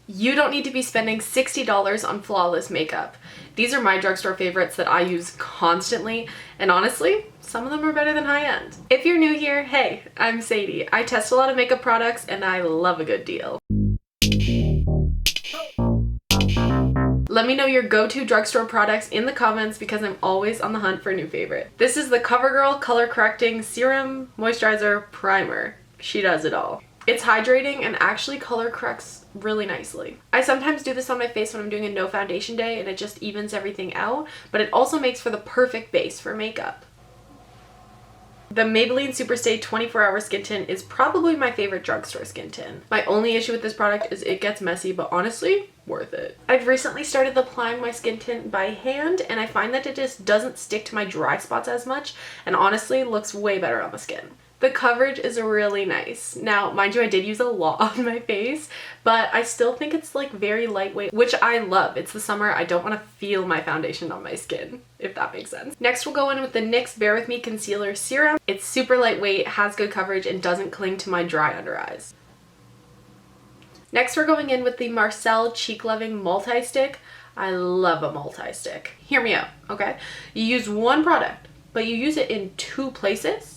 You don't need to be spending $60 on flawless makeup. These are my drugstore favorites that I use constantly, and honestly, some of them are better than high-end. If you're new here, hey, I'm Sadie. I test a lot of makeup products and I love a good deal. Let me know your go-to drugstore products in the comments because I'm always on the hunt for a new favorite. This is the CoverGirl Color Correcting Serum Moisturizer Primer. She does it all. It's hydrating and actually color corrects really nicely. I sometimes do this on my face when I'm doing a no foundation day and it just evens everything out, but it also makes for the perfect base for makeup. The Maybelline Superstay 24-Hour Skin Tint is probably my favorite drugstore skin tint. My only issue with this product is it gets messy, but honestly, worth it. I've recently started applying my skin tint by hand and I find that it just doesn't stick to my dry spots as much and honestly looks way better on the skin. The coverage is really nice. Now, mind you, I did use a lot on my face, but I still think it's like very lightweight, which I love. It's the summer. I don't want to feel my foundation on my skin, if that makes sense. Next, we'll go in with the NYX Bare With Me Concealer Serum. It's super lightweight, has good coverage, and doesn't cling to my dry under eyes. Next, we're going in with the Marcel Cheek Loving Multi-Stick. I love a multi-stick. Hear me out, okay? You use one product, but you use it in 2 places.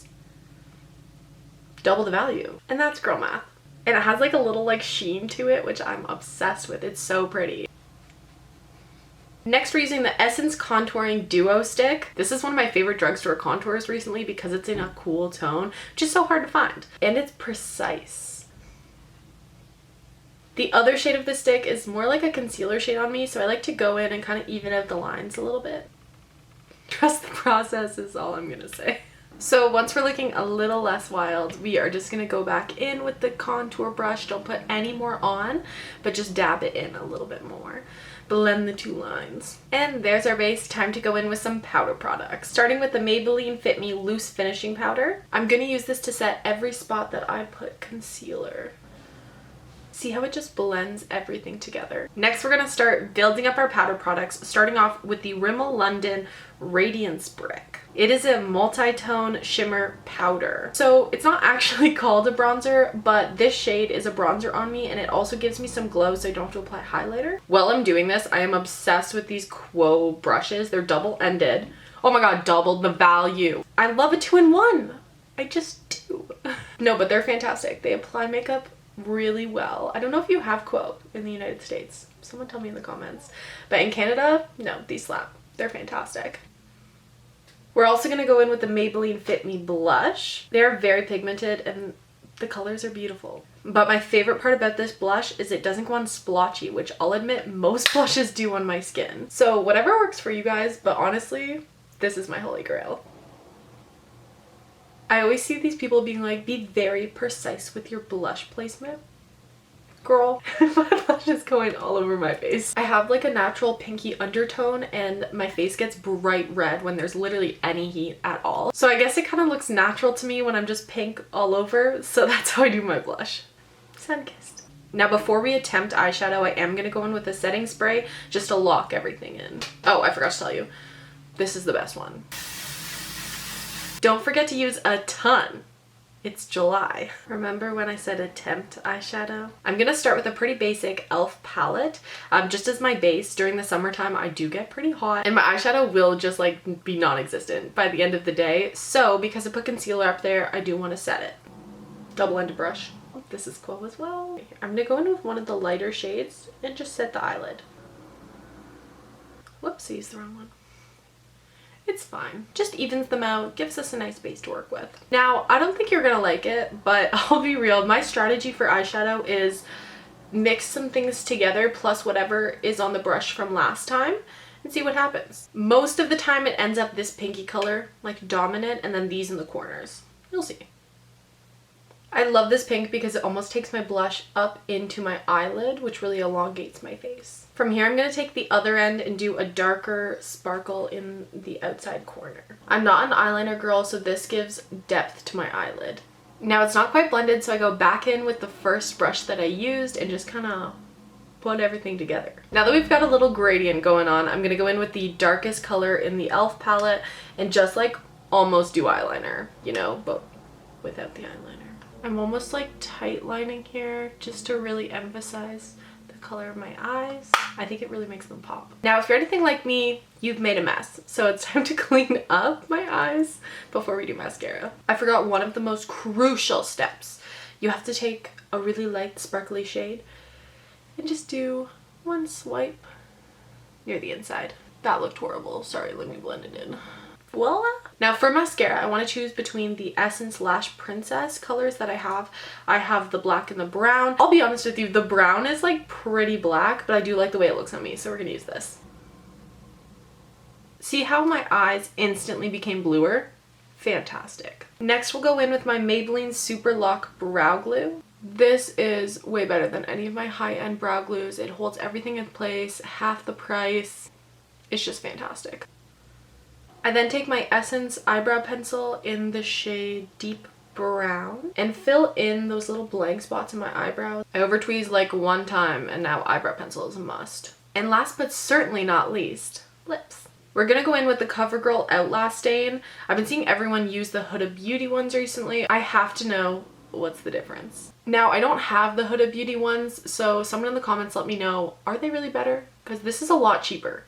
Double the value. And that's girl math. And it has like a little like sheen to it, which I'm obsessed with. It's so pretty. Next, we're using the Essence Contouring Duo Stick. This is one of my favorite drugstore contours recently because it's in a cool tone, which is so hard to find. And it's precise. The other shade of the stick is more like a concealer shade on me, so I like to go in and kind of even out the lines a little bit. Trust the process is all I'm gonna say. So once we're looking a little less wild, we are just going to go back in with the contour brush. Don't put any more on, but just dab it in a little bit more. Blend the 2 lines. And there's our base. Time to go in with some powder products. Starting with the Maybelline Fit Me Loose Finishing Powder. I'm going to use this to set every spot that I put concealer. See how it just blends everything together. Next, we're going to start building up our powder products, starting off with the Rimmel London Radiance Brick. It is a multi-tone shimmer powder. So it's not actually called a bronzer, but this shade is a bronzer on me and it also gives me some glow so I don't have to apply highlighter. While I'm doing this, I am obsessed with these Quo brushes. They're double-ended. Oh my god, doubled the value. I love a 2-in-1. I just do. No, but they're fantastic. They apply makeup really well. I don't know if you have Quo in the United States. Someone tell me in the comments. But in Canada, no, these slap. They're fantastic. We're also going to go in with the Maybelline Fit Me blush. They're very pigmented and the colors are beautiful. But my favorite part about this blush is it doesn't go on splotchy, which I'll admit most blushes do on my skin. So whatever works for you guys, but honestly, this is my holy grail. I always see these people being like, be very precise with your blush placement. Girl, my blush is going all over my face. I have like a natural pinky undertone and my face gets bright red when there's literally any heat at all. So I guess it kind of looks natural to me when I'm just pink all over. So that's how I do my blush. Sun-kissed. Now before we attempt eyeshadow, I am going to go in with a setting spray just to lock everything in. Oh, I forgot to tell you. This is the best one. Don't forget to use a ton. It's July. Remember when I said attempt eyeshadow? I'm gonna start with a pretty basic e.l.f. palette. Just as my base. During the summertime, I do get pretty hot and my eyeshadow will just like be non-existent by the end of the day. So because I put concealer up there, I do want to set it. Double-ended brush. Oh, this is cool as well. I'm gonna go in with one of the lighter shades and just set the eyelid. Whoops, I used the wrong one. It's fine. Just evens them out, gives us a nice base to work with. Now, I don't think you're gonna like it, but I'll be real. My strategy for eyeshadow is mix some things together plus whatever is on the brush from last time and see what happens. Most of the time it ends up this pinky color, like dominant, and then these in the corners. You'll see. I love this pink because it almost takes my blush up into my eyelid, which really elongates my face. From here, I'm going to take the other end and do a darker sparkle in the outside corner. I'm not an eyeliner girl, so this gives depth to my eyelid. Now it's not quite blended, so I go back in with the first brush that I used and just kind of put everything together. Now that we've got a little gradient going on, I'm going to go in with the darkest color in the e.l.f. palette and just like almost do eyeliner, you know, but without the eyeliner. I'm almost like tight lining here just to really emphasize the color of my eyes. I think it really makes them pop. Now, if you're anything like me, you've made a mess. So it's time to clean up my eyes before we do mascara. I forgot one of the most crucial steps. You have to take a really light sparkly shade and just do one swipe near the inside. That looked horrible. Sorry, let me blend it in. Voila! Now for mascara, I want to choose between the Essence Lash Princess colors that I have. I have the black and the brown. I'll be honest with you, the brown is like pretty black, but I do like the way it looks on me, so we're gonna use this. See how my eyes instantly became bluer? Fantastic. Next we'll go in with my Maybelline Super Lock Brow Glue. This is way better than any of my high-end brow glues. It holds everything in place, half the price. It's just fantastic. I then take my Essence eyebrow pencil in the shade Deep Brown and fill in those little blank spots in my eyebrows. I over tweezed like one time and now eyebrow pencil is a must. And last but certainly not least, lips. We're gonna go in with the CoverGirl Outlast stain. I've been seeing everyone use the Huda Beauty ones recently. I have to know what's the difference. Now, I don't have the Huda Beauty ones, so someone in the comments let me know, are they really better? Because this is a lot cheaper.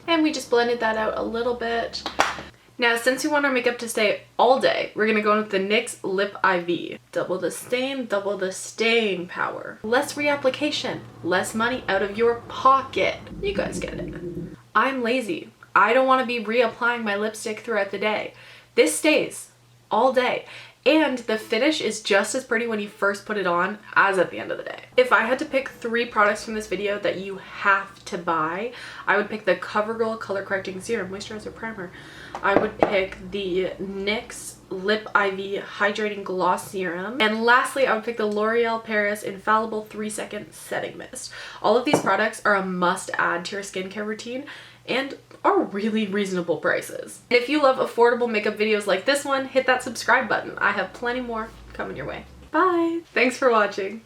And we just blended that out a little bit. Now, since we want our makeup to stay all day, we're gonna go in with the NYX Lip IV. Double the staying power. Less reapplication, less money out of your pocket. You guys get it. I'm lazy. I don't wanna be reapplying my lipstick throughout the day. This stays all day. And the finish is just as pretty when you first put it on as at the end of the day. If I had to pick 3 products from this video that you have to buy, I would pick the CoverGirl Color Correcting Serum Moisturizer Primer. I would pick the NYX Lip IV Hydrating Gloss Serum. And lastly, I would pick the L'Oreal Paris Infallible 3-Second Setting Mist. All of these products are a must add to your skincare routine and are really reasonable prices. And if you love affordable makeup videos like this one, hit that subscribe button. I have plenty more coming your way. Bye! Thanks for watching.